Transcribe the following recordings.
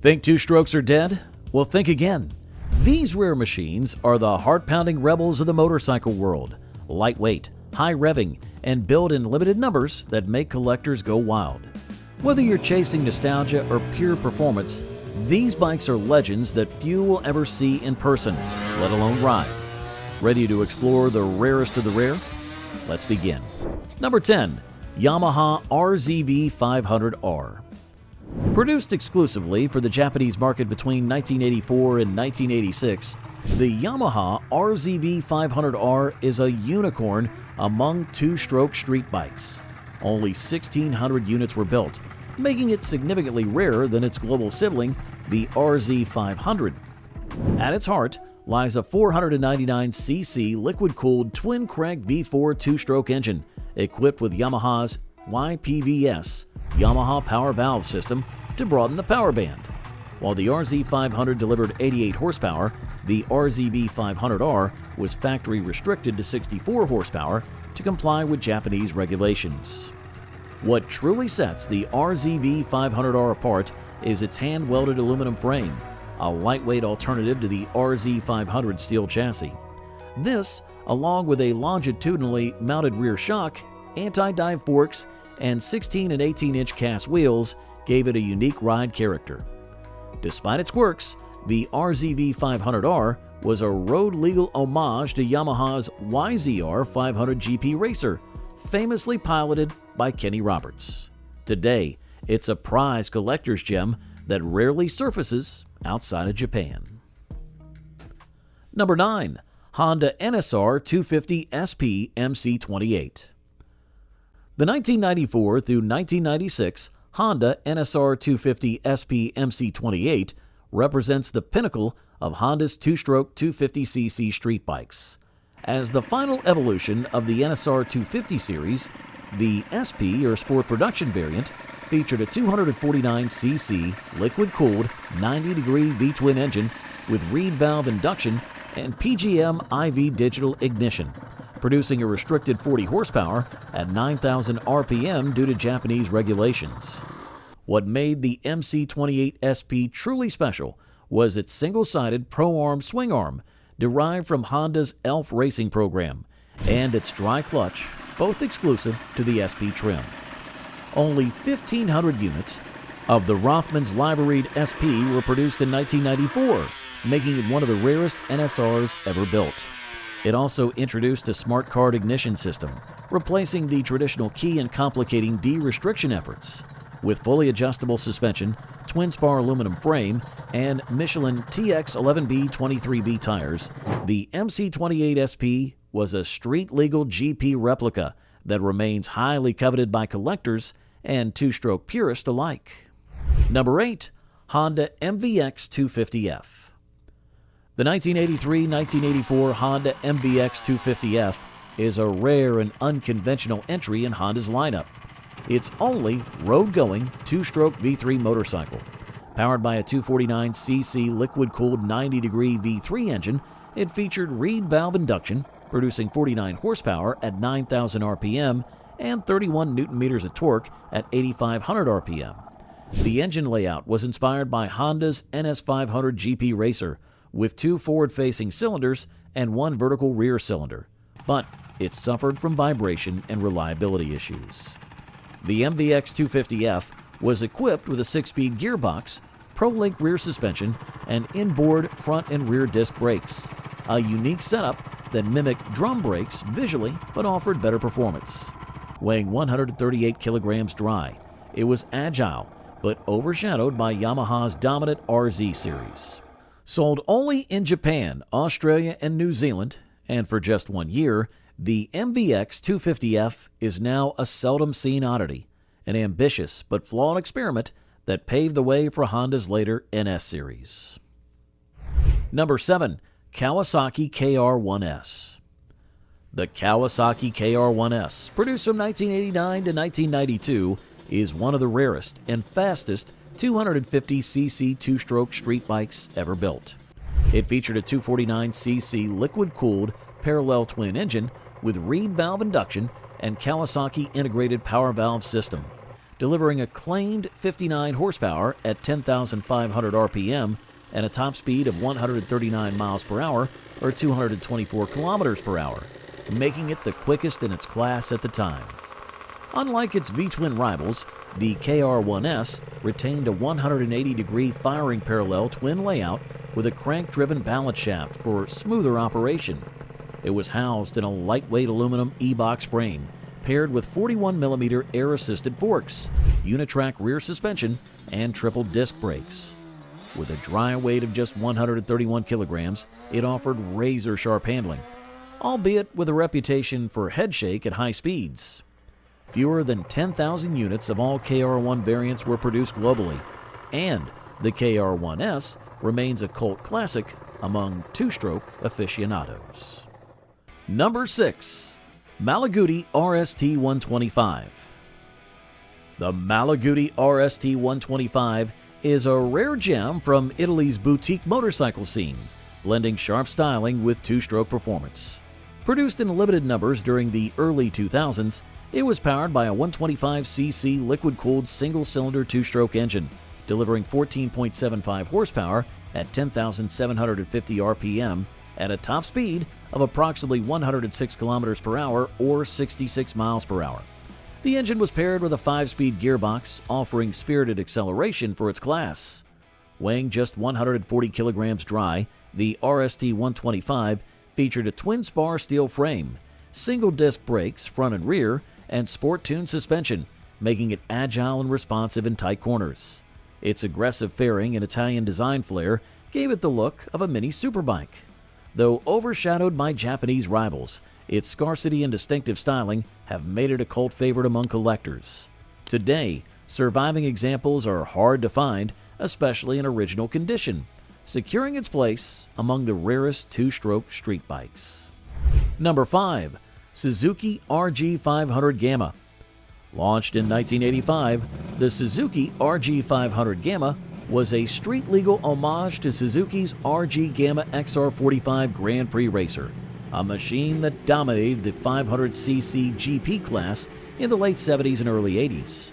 Think two strokes are dead? Well, think again. These rare machines are the heart-pounding rebels of the motorcycle world. Lightweight, high revving, and built in limited numbers that make collectors go wild. Whether you're chasing nostalgia or pure performance, these bikes are legends that few will ever see in person, let alone ride. Ready to explore the rarest of the rare? Let's begin. Number 10. Yamaha RZV500R. Produced exclusively for the Japanese market between 1984 and 1986, the Yamaha RZV500R is a unicorn among two-stroke street bikes. Only 1,600 units were built, making it significantly rarer than its global sibling, the RZ500. At its heart lies a 499cc liquid-cooled twin-crank V4 two-stroke engine equipped with Yamaha's YPVS, Yamaha Power Valve System, to broaden the power band. While the RZ500 delivered 88 horsepower, the RZV500R was factory restricted to 64 horsepower to comply with Japanese regulations. What truly sets the RZV500R apart is its hand-welded aluminum frame, a lightweight alternative to the RZ500 steel chassis. This, along with a longitudinally mounted rear shock, anti-dive forks, and 16 and 18-inch cast wheels, gave it a unique ride character. Despite its quirks, the RZV500R was a road-legal homage to Yamaha's YZR 500 GP racer, famously piloted by Kenny Roberts. Today, it's a prized collector's gem that rarely surfaces outside of Japan. Number 9. Honda NSR 250 SP MC28. The 1994 through 1996 Honda NSR 250 SP MC28 represents the pinnacle of Honda's two-stroke 250cc street bikes. As the final evolution of the NSR 250 series, the SP, or Sport Production variant, featured a 249cc liquid-cooled 90-degree V-twin engine with reed valve induction and PGM IV digital ignition, producing a restricted 40 horsepower at 9,000 RPM due to Japanese regulations. What made the MC28 SP truly special was its single-sided pro-arm swing arm, derived from Honda's ELF racing program, and its dry clutch, both exclusive to the SP trim. Only 1,500 units of the Rothmans liveried SP were produced in 1994, making it one of the rarest NSRs ever built. It also introduced a smart card ignition system, replacing the traditional key and complicating D-restriction efforts. With fully adjustable suspension, twin-spar aluminum frame, and Michelin TX11B23B tires, the MC28 SP was a street-legal GP replica that remains highly coveted by collectors and two-stroke purists alike. Number 8. Honda MVX 250F. The 1983-1984 Honda MVX 250F is a rare and unconventional entry in Honda's lineup. Its only road-going two-stroke V3 motorcycle. Powered by a 249cc liquid-cooled 90-degree V3 engine, it featured reed valve induction, producing 49 horsepower at 9,000 RPM and 31 Nm of torque at 8,500 RPM. The engine layout was inspired by Honda's NS500 GP racer, with 2 forward-facing cylinders and 1 vertical rear cylinder, but it suffered from vibration and reliability issues. The MVX 250F was equipped with a 6-speed gearbox, Pro-Link rear suspension, and inboard front and rear disc brakes, a unique setup that mimicked drum brakes visually but offered better performance. Weighing 138 kilograms dry, it was agile but overshadowed by Yamaha's dominant RZ series. Sold only in Japan, Australia, and New Zealand, and for just 1 year, the MVX 250F is now a seldom-seen oddity, an ambitious but flawed experiment that paved the way for Honda's later NS series. Number 7. Kawasaki KR1S. The Kawasaki KR1S, produced from 1989 to 1992, is one of the rarest and fastest 250cc two-stroke street bikes ever built. It featured a 249cc liquid-cooled parallel twin engine with reed valve induction and Kawasaki integrated power valve system. delivering a claimed 59 horsepower at 10,500 RPM and a top speed of 139 miles per hour or 224 kilometers per hour, making it the quickest in its class at the time. Unlike its V-twin rivals, the KR1S retained a 180-degree firing parallel twin layout with a crank-driven balance shaft for smoother operation. It was housed in a lightweight aluminum E-box frame paired with 41mm air-assisted forks, unitrack rear suspension, and triple disc brakes. With a dry weight of just 131 kilograms, it offered razor-sharp handling, albeit with a reputation for headshake at high speeds. Fewer than 10,000 units of all KR1 variants were produced globally, and the KR1S remains a cult classic among two-stroke aficionados. Number 6. Malaguti RST125. The Malaguti RST125 is a rare gem from Italy's boutique motorcycle scene, blending sharp styling with two-stroke performance. Produced in limited numbers during the early 2000s, it was powered by a 125cc liquid-cooled single-cylinder two-stroke engine, delivering 14.75 horsepower at 10,750 RPM at a top speed of approximately 106 kilometers per hour or 66 miles per hour. The engine was paired with a 5-speed gearbox, offering spirited acceleration for its class. Weighing just 140 kilograms dry, the RST125 featured a twin-spar steel frame, single-disc brakes front and rear, and sport-tuned suspension, making it agile and responsive in tight corners. Its aggressive fairing and Italian design flair gave it the look of a mini superbike. Though overshadowed by Japanese rivals, its scarcity and distinctive styling have made it a cult favorite among collectors. Today, surviving examples are hard to find, especially in original condition, securing its place among the rarest two-stroke street bikes. Number 5. Suzuki RG500 Gamma. Launched in 1985, the Suzuki RG500 Gamma was a street-legal homage to Suzuki's RG Gamma XR45 Grand Prix Racer, a machine that dominated the 500cc GP class in the late 70s and early 80s.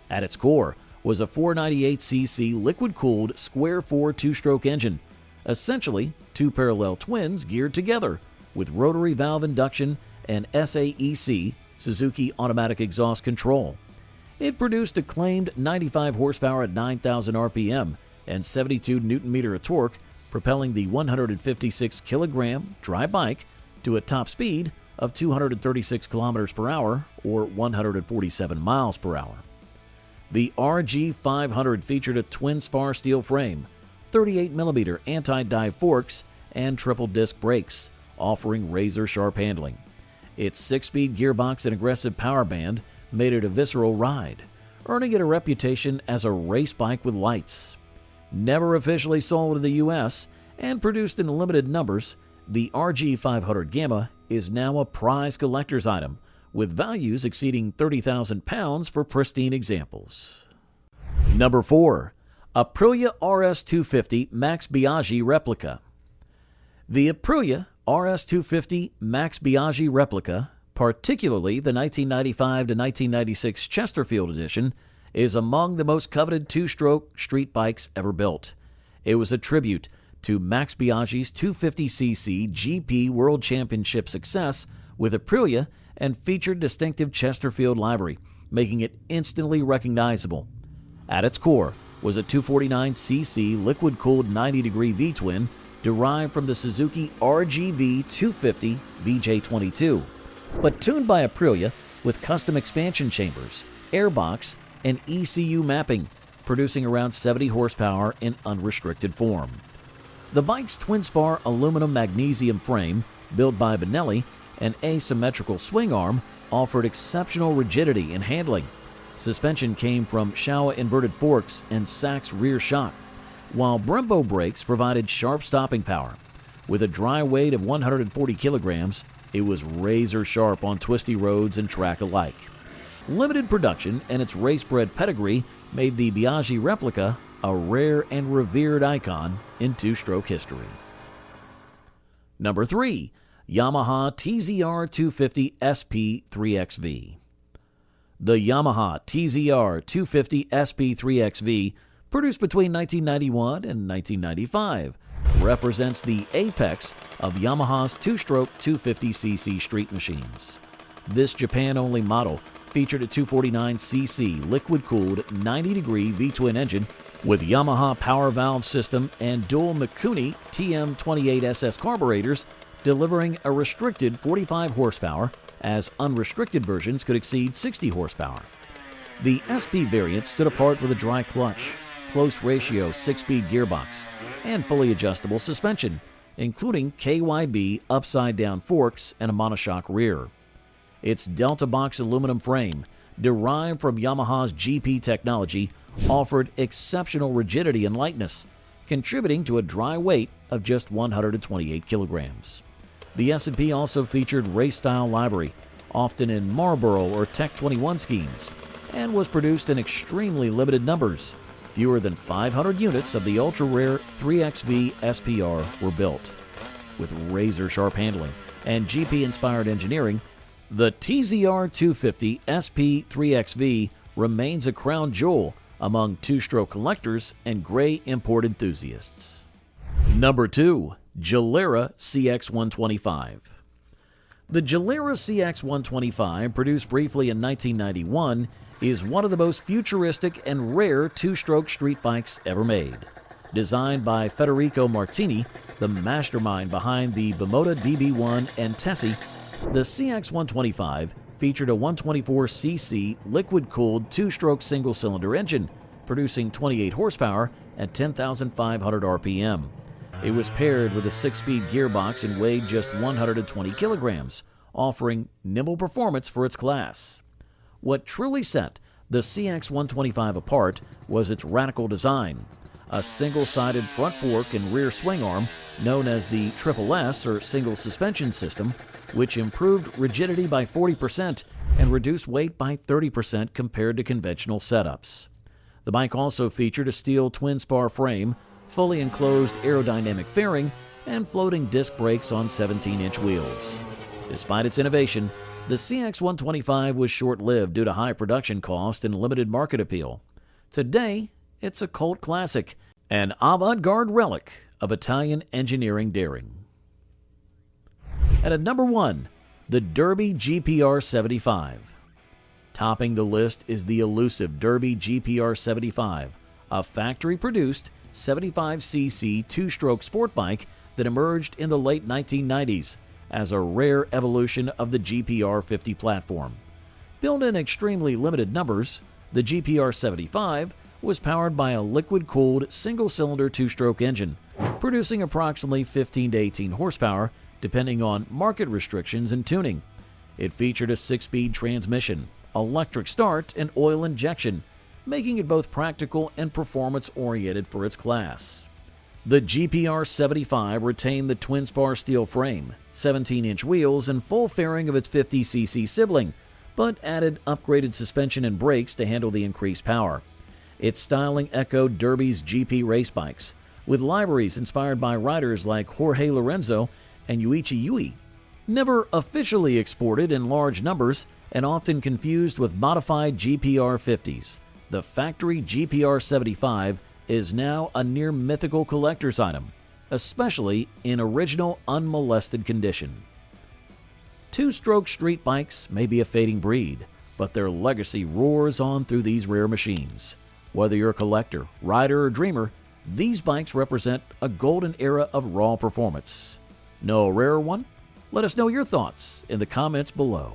At its core was a 498cc liquid-cooled square-4 two-stroke engine, essentially two parallel twins geared together with rotary valve induction and SAEC, Suzuki automatic exhaust control. It produced a claimed 95 horsepower at 9,000 RPM and 72 Nm of torque, propelling the 156-kilogram dry bike to a top speed of 236 kilometers per hour or 147 miles per hour. The RG500 featured a twin-spar steel frame, 38mm anti-dive forks, and triple-disc brakes, offering razor-sharp handling. Its 6-speed gearbox and aggressive power band made it a visceral ride, earning it a reputation as a race bike with lights. Never officially sold in the U.S. and produced in limited numbers, the RG500 Gamma is now a prized collector's item, with values exceeding £30,000 for pristine examples. Number 4. Aprilia RS250 Max Biaggi Replica. The Aprilia RS250 Max Biaggi Replica, particularly the 1995 to 1996 Chesterfield edition, is among the most coveted two-stroke street bikes ever built. It was a tribute to Max Biaggi's 250cc GP World Championship success with Aprilia and featured distinctive Chesterfield livery, making it instantly recognizable. At its core was a 249cc liquid-cooled 90-degree V-twin derived from the Suzuki RZV500R VJ22, but tuned by Aprilia with custom expansion chambers, airbox, and ECU mapping, producing around 70 horsepower in unrestricted form. The bike's twin-spar aluminum magnesium frame, built by Benelli, and asymmetrical swing arm offered exceptional rigidity and handling. Suspension came from Showa inverted forks and Sachs rear shock, while Brembo brakes provided sharp stopping power. With a dry weight of 140 kilograms, it was razor-sharp on twisty roads and track alike. Limited production and its race-bred pedigree made the Biaggi Replica a rare and revered icon in two-stroke history. Number 3. Yamaha TZR 250 SP 3XV. The Yamaha TZR250 SP3XV, produced between 1991 and 1995, represents the apex of Yamaha's two-stroke 250cc street machines. This Japan-only model featured a 249cc liquid-cooled 90-degree V-twin engine with Yamaha power valve system and dual Mikuni TM28SS carburetors, delivering a restricted 45 horsepower, as unrestricted versions could exceed 60 horsepower. The SP variant stood apart with a dry clutch, close ratio 6-speed gearbox, and fully adjustable suspension, including KYB upside-down forks and a monoshock rear. Its Delta Box aluminum frame, derived from Yamaha's GP technology, offered exceptional rigidity and lightness, contributing to a dry weight of just 128 kilograms. The S&P also featured race-style livery, often in Marlboro or Tech 21 schemes, and was produced in extremely limited numbers. Fewer than 500 units of the ultra-rare 3XV SPR were built. With razor-sharp handling and GP-inspired engineering, the TZR250 SP3XV remains a crown jewel among two-stroke collectors and gray import enthusiasts. Number 2. Gilera CX125. The Gilera CX125, produced briefly in 1991, is one of the most futuristic and rare two-stroke street bikes ever made. Designed by Federico Martini, the mastermind behind the Bimota DB1 and Tessie, the CX125 featured a 124cc liquid-cooled two-stroke single-cylinder engine, producing 28 horsepower at 10,500 RPM. It was paired with a 6-speed gearbox and weighed just 120 kilograms, offering nimble performance for its class. What truly set the CX125 apart was its radical design. A single-sided front fork and rear swing arm, known as the Triple S or single suspension system, which improved rigidity by 40% and reduced weight by 30% compared to conventional setups. The bike also featured a steel twin-spar frame, fully enclosed aerodynamic fairing, and floating disc brakes on 17-inch wheels. Despite its innovation, the CX125 was short-lived due to high production cost and limited market appeal. Today, it's a cult classic, an avant-garde relic of Italian engineering daring. And at number 1, the Derby GPR75. Topping the list is the elusive Derby GPR75, a factory-produced 75cc two-stroke sport bike that emerged in the late 1990s as a rare evolution of the GPR50 platform. Built in extremely limited numbers, the GPR75 was powered by a liquid-cooled single-cylinder two-stroke engine, producing approximately 15 to 18 horsepower depending on market restrictions and tuning. It featured a 6-speed transmission, electric start, and oil injection, making it both practical and performance-oriented for its class. The GPR75 retained the twin-spar steel frame, 17-inch wheels, and full fairing of its 50cc sibling, but added upgraded suspension and brakes to handle the increased power. Its styling echoed Derby's GP race bikes, with liveries inspired by riders like Jorge Lorenzo and Yuichi Yui. Never officially exported in large numbers and often confused with modified GPR50s, the factory GPR75 is now a near mythical collector's item, especially in original unmolested condition. Two-stroke street bikes may be a fading breed, but their legacy roars on through these rare machines. Whether you're a collector, rider, or dreamer, these bikes represent a golden era of raw performance. Know a rarer one? Let us know your thoughts in the comments below.